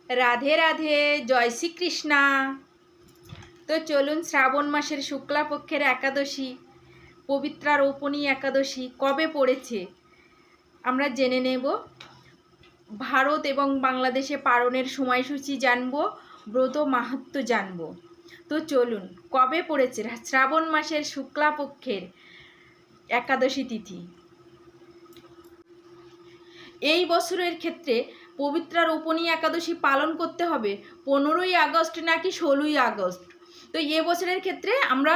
রাধে রাধে, জয় শ্রীকৃষ্ণা। তো চলুন, শ্রাবণ মাসের শুক্লাপক্ষের একাদশী পবিত্রা রৌপণী একাদশী কবে পড়েছে আমরা জেনে নেব। ভারত এবং বাংলাদেশে পালনের সময়সূচি জানব, ব্রত মাহাত্ম্য জানব। তো চলুন, কবে পড়েছে শ্রাবণ মাসের শুক্লাপক্ষের একাদশী তিথি। এই বছরের ক্ষেত্রে পবিত্রা রৌপণী একাদশী পালন করতে হবে 15ই আগস্ট নাকি 16ই আগস্ট। তো এ বছরের ক্ষেত্রে আমরা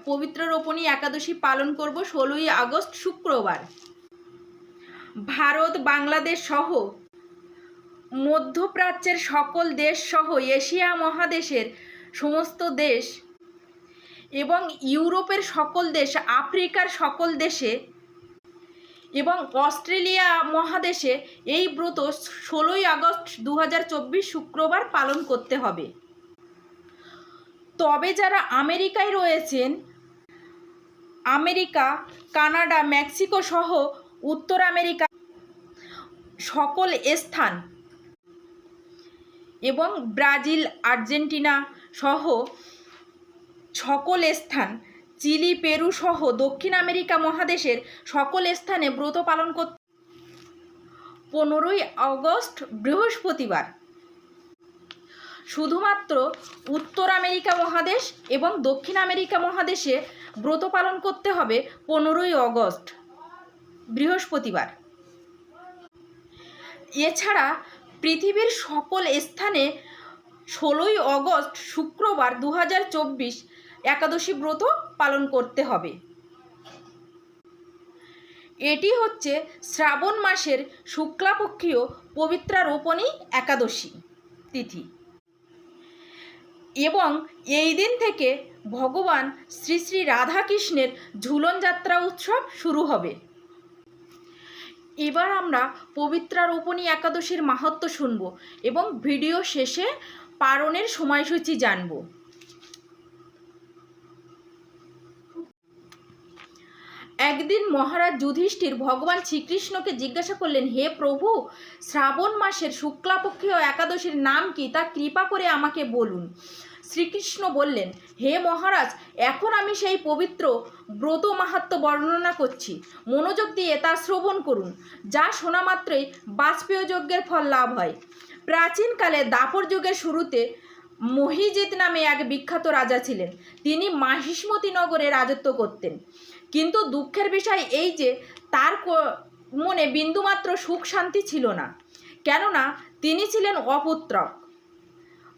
পবিত্রা রৌপণী একাদশী পালন করব 16ই আগস্ট শুক্রবার। ভারত, বাংলাদেশ সহ মধ্যপ্রাচ্যের সকল দেশ সহ এশিয়া মহাদেশের সমস্ত দেশ এবং ইউরোপের সকল দেশ, আফ্রিকার সকল দেশে এবং অস্ট্রেলিয়া মহাদেশে এই ব্রত 16ই আগস্ট 2024 শুক্রবার পালন করতে হবে। তবে যারা আমেরিকায় রয়েছেন, আমেরিকা, কানাডা, মেক্সিকো সহ উত্তর আমেরিকা সকল স্থান এবং ব্রাজিল, আর্জেন্টিনা সহ সকল স্থান, চিলি, পেরু সহ দক্ষিণ আমেরিকা মহাদেশের সকল স্থানে ব্রত পালন করতে 15ই আগস্ট বৃহস্পতিবার। শুধুমাত্র উত্তর আমেরিকা মহাদেশ এবং দক্ষিণ আমেরিকা মহাদেশে ব্রত পালন করতে হবে 15ই আগস্ট বৃহস্পতিবার। এছাড়া পৃথিবীর সকল স্থানে 16ই আগস্ট শুক্রবার 2024 একাদশী ব্রত পালন করতে হবে। এটি হচ্ছে শ্রাবণ মাসের শুক্লাপক্ষীয় পবিত্রা রৌপণী একাদশী তিথি এবং এই দিন থেকে ভগবান শ্রী শ্রী রাধাকৃষ্ণের ঝুলন যাত্রা উৎসব শুরু হবে। এবার আমরা পবিত্রা রৌপণী একাদশীর মাহাত্ম্য শুনব এবং ভিডিও শেষে পালনের সময়সূচি জানব। একদিন মহারাজ যুধিষ্ঠির ভগবান শ্রীকৃষ্ণকে জিজ্ঞাসা করলেন, হে প্রভু, শ্রাবণ মাসের শুক্লাপক্ষীয় একাদশীর নাম কি, তা কৃপা করে আমাকে বলুন। শ্রীকৃষ্ণ বললেন, হে মহারাজ, এখন আমি সেই পবিত্র ব্রত মাহাত্ম্য বর্ণনা করছি, মনোযোগ দিয়ে তা শ্রবণ করুন। যা শোনা মাত্রই বাজপেয় যজ্ঞের ফল লাভ হয়। প্রাচীনকালে দাপর যুগের শুরুতে মহিজিৎ নামে এক বিখ্যাত রাজা ছিলেন। তিনি মাহিষ্মতি নগরে রাজত্ব করতেন। কিন্তু দুঃখের বিষয় এই যে তার মনে বিন্দুমাত্র সুখ শান্তি ছিল না, কেননা তিনি ছিলেন অপুত্রক।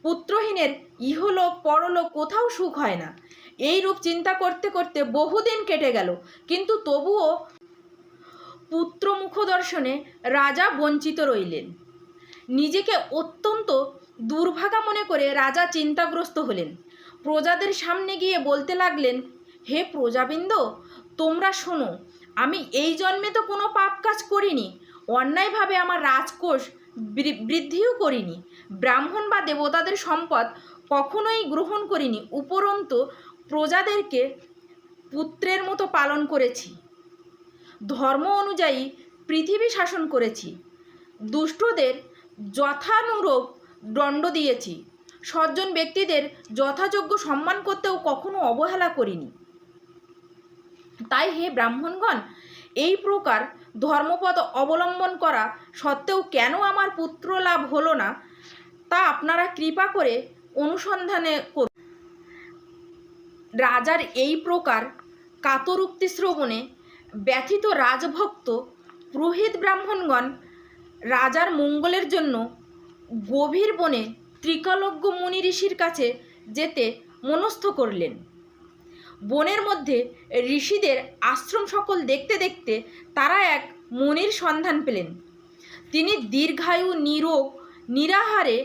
পুত্রহীনের ইহলোক পরলোক কোথাও সুখ হয় না। এই রূপ চিন্তা করতে করতে বহুদিন কেটে গেল, কিন্তু তবুও পুত্র মুখ দর্শনে রাজা বঞ্চিত রইলেন। নিজেকে অত্যন্ত দুর্ভাগা মনে করে রাজা চিন্তাগ্রস্ত হলেন। প্রজাদের সামনে গিয়ে বলতে লাগলেন, হে প্রজাবৃন্দ, তোমরা শোনো, আমি এই জন্মে তো কোনো পাপ কাজ করিনি, অন্যায়ভাবে আমার রাজকোষ বৃদ্ধিও করিনি, ব্রাহ্মণ বা দেবতাদের সম্পদ কখনোই গ্রহণ করিনি, উপরন্তু প্রজাদেরকে পুত্রের মতো পালন করেছি, ধর্ম অনুযায়ী পৃথিবী শাসন করেছি, দুষ্টদের যথানুরূপ দণ্ড দিয়েছি, সজ্জন ব্যক্তিদের যথাযোগ্য সম্মান করতেও কখনো অবহেলা করিনি। তাই হে ব্রাহ্মণগণ, এই প্রকার ধর্মপদ অবলম্বন করা সত্ত্বেও কেন আমার পুত্র লাভ হলো না, তা আপনারা কৃপা করে অনুসন্ধানে করুন। রাজার এই প্রকার কাতরোক্তি শ্রবণে ব্যথিত রাজভক্ত পুরোহিত ব্রাহ্মণগণ রাজার মঙ্গলের জন্য গভীর বনে ত্রিকালজ্ঞ মুনি ঋষির কাছে যেতে মনস্থ করলেন। বনের মধ্যে ঋষিদের আশ্রম সকল দেখতে দেখতে তারা এক মুনির সন্ধান পেলেন। তিনি দীর্ঘায়ু, নিরোগ, নিরাহারে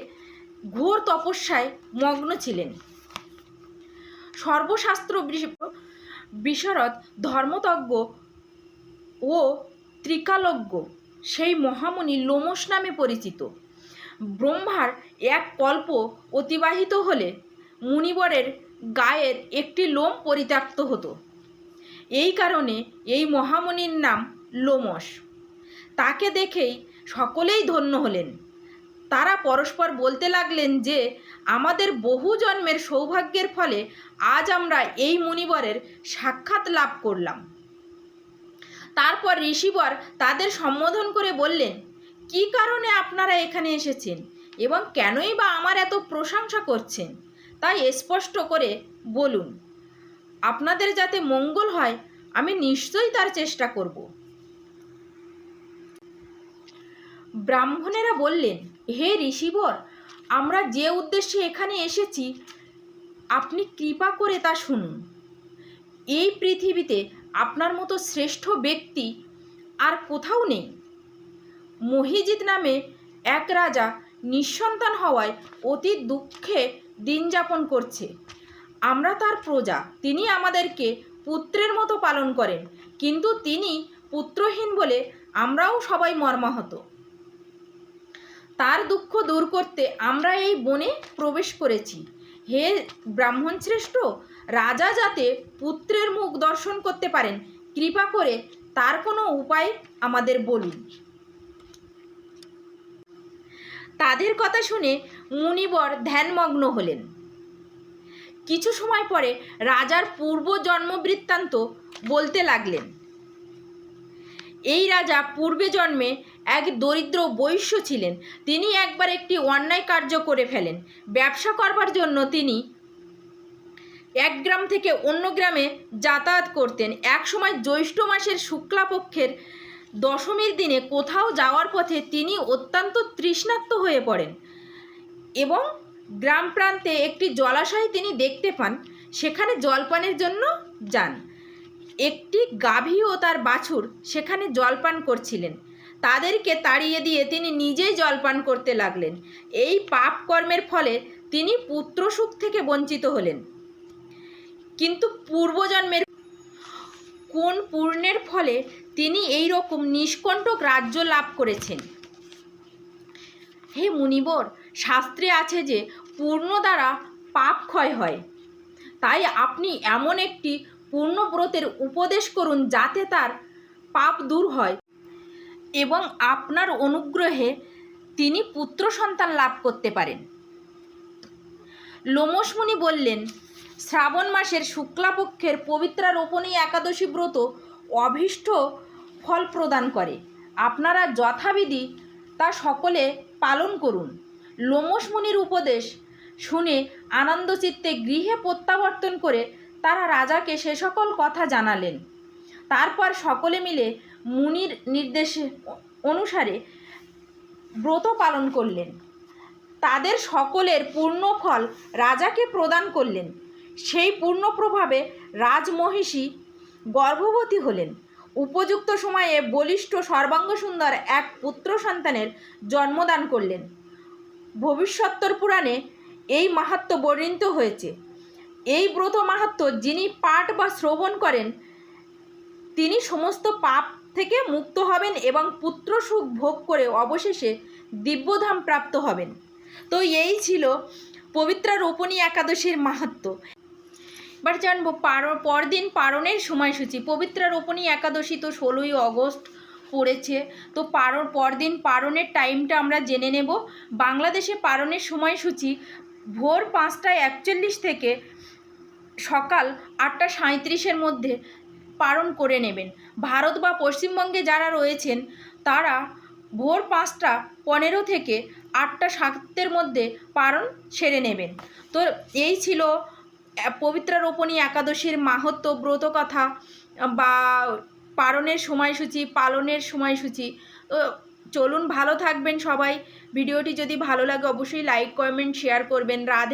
ঘোর তপস্যায় মগ্ন ছিলেন। সর্বশাস্ত্র বিশারদ, ধর্মতজ্ঞ ও ত্রিকালজ্ঞ সেই মহামুনি লোমশ নামে পরিচিত। ব্রহ্মার এক কল্প অতিবাহিত হলে মুনিবরের গায়ের একটি লোম পরিত্যক্ত হতো। এই কারণে এই মহামুনির নাম লোমশ। তাকে দেখেই সকলেই ধন্য হলেন। তারা পরস্পর বলতে লাগলেন যে আমাদের বহু জন্মের সৌভাগ্যের ফলে আজ আমরা এই মুনিবরের সাক্ষাৎ লাভ করলাম। তারপর ঋষিবর তাদের সম্বোধন করে বললেন, কি কারণে আপনারা এখানে এসেছেন এবং কেনই বা আমার এত প্রশংসা করছেন, তাই স্পষ্ট করে বলুন। আপনাদের যাতে মঙ্গল হয় আমি নিশ্চয়ই তার চেষ্টা করব। ব্রাহ্মণেরা বললেন, হে ঋষিবর, আমরা যে উদ্দেশ্যে এখানে এসেছি আপনি কৃপা করে তা শুনুন। এই পৃথিবীতে আপনার মতো শ্রেষ্ঠ ব্যক্তি আর কোথাও নেই। মহিজিৎ নামে এক রাজা নিঃসন্তান হওয়ায় অতি দুঃখে দিন যাপন করছে। আমরা তার প্রজা, তিনি আমাদেরকে পুত্রের মতো পালন করেন, কিন্তু তিনি পুত্রহীন বলে আমরাও সবাই মর্মাহত। তার দুঃখ দূর করতে আমরা এই বনে প্রবেশ করেছি। হে ব্রাহ্মণ শ্রেষ্ঠ, রাজা যাতে পুত্রের মুখ দর্শন করতে পারেন, কৃপা করে তার কোনো উপায় আমাদের বলুন। তাদের কথা শুনে মুনিবর ধ্যানমগ্ন হলেন। কিছু সময় পরে রাজার পূর্ব জন্মবৃত্তান্ত বলতে লাগলেন। এই রাজা পূর্বে জন্মে এক দরিদ্র বৈশ্য ছিলেন। তিনি একবার একটি অন্যায় কার্য করে ফেলেন। ব্যবসা করবার জন্য তিনি এক গ্রাম থেকে অন্য গ্রামে যাতায়াত করতেন। এক সময় জ্যৈষ্ঠ মাসের শুক্লাপক্ষের দশমীর দিনে কোথাও যাওয়ার পথে তিনি অত্যন্ত তৃষ্ণার্ত হয়ে পড়েন এবং গ্রাম প্রান্তে একটি জলাশয় তিনি দেখতে পান। সেখানে জলপানের জন্য যান। একটি গাভী ও তার বাছুর সেখানে জলপান করছিলেন। তাদেরকে তাড়িয়ে দিয়ে তিনি নিজেই জলপান করতে লাগলেন। এই পাপ কর্মের ফলে তিনি পুত্রসুখ থেকে বঞ্চিত হলেন। কিন্তু পূর্বজন্মের কোন পুণ্যের ফলে তিনি এই রকম নিষ্কণ্টক রাজ্য লাভ করেছেন? হে মুনিবর, শাস্ত্রে আছে যে পূর্ণ দ্বারা পাপ ক্ষয় হয়। তাই আপনি এমন একটি পূর্ণব্রতের উপদেশ করুন যাতে তার পাপ দূর হয় এবং আপনার অনুগ্রহে তিনি পুত্র সন্তান লাভ করতে পারেন। লোমশ মুনি বললেন, শ্রাবণ মাসের শুক্লাপক্ষের পবিত্রা রোপণী একাদশী ব্রত অভীষ্ট ফল প্রদান করে। আপনারা যথাবিধি তা সকলে পালন করুন। লোমশ মুনির উপদেশ শুনে আনন্দচিত্তে গৃহে প্রত্যাবর্তন করে তারা রাজাকে সে সকল কথা জানালেন। তারপর সকলে মিলে মুনির নির্দেশ অনুসারে ব্রত পালন করলেন। তাদের সকলের পূর্ণ ফল রাজাকে প্রদান করলেন। সেই পূর্ণ প্রভাবে রাজমহিষী গর্ভবতী হলেন। উপযুক্ত সময়ে বলিষ্ঠ সর্বাঙ্গ সুন্দর এক পুত্র সন্তানের জন্মদান করলেন। ভবিষ্যত্তর পুরাণে এই মাহাত্ম্য বর্ণিত হয়েছে। এই ব্রত মাহাত্ম্য যিনি পাঠ বা শ্রবণ করেন তিনি সমস্ত পাপ থেকে মুক্ত হবেন এবং পুত্র সুখ ভোগ করে অবশেষে দিব্যধাম প্রাপ্ত হবেন। তো এই ছিল পবিত্রা রোপণী একাদশীর মাহাত্ম্য। এবার জানবো পরদিন পারণের সময়সূচি। পবিত্রা রোপণী একাদশী তো 16ই অগস্ট পড়েছে। তো পরদিন পারণের টাইমটা আমরা জেনে নেব। বাংলাদেশে পারণের সময়সূচি ভোর 5টা 41 থেকে সকাল 8টা 37-এর মধ্যে পারণ করে নেবেন। ভারত বা পশ্চিমবঙ্গে যারা রয়েছেন তারা ভোর 5টা 15 থেকে 8টা 7-এর মধ্যে পারণ সেরে নেবেন। তো এই ছিল পবিত্রা রোপণী একাদশীর মাহাত্ম্য, ব্রত কথা বা পারণের সময়সূচি, পালনের সময়সূচি। তো চলুন, ভালো থাকবেন সবাই। ভিডিওটি যদি ভালো লাগে অবশ্যই লাইক, কমেন্ট, শেয়ার করবেন। রাধে।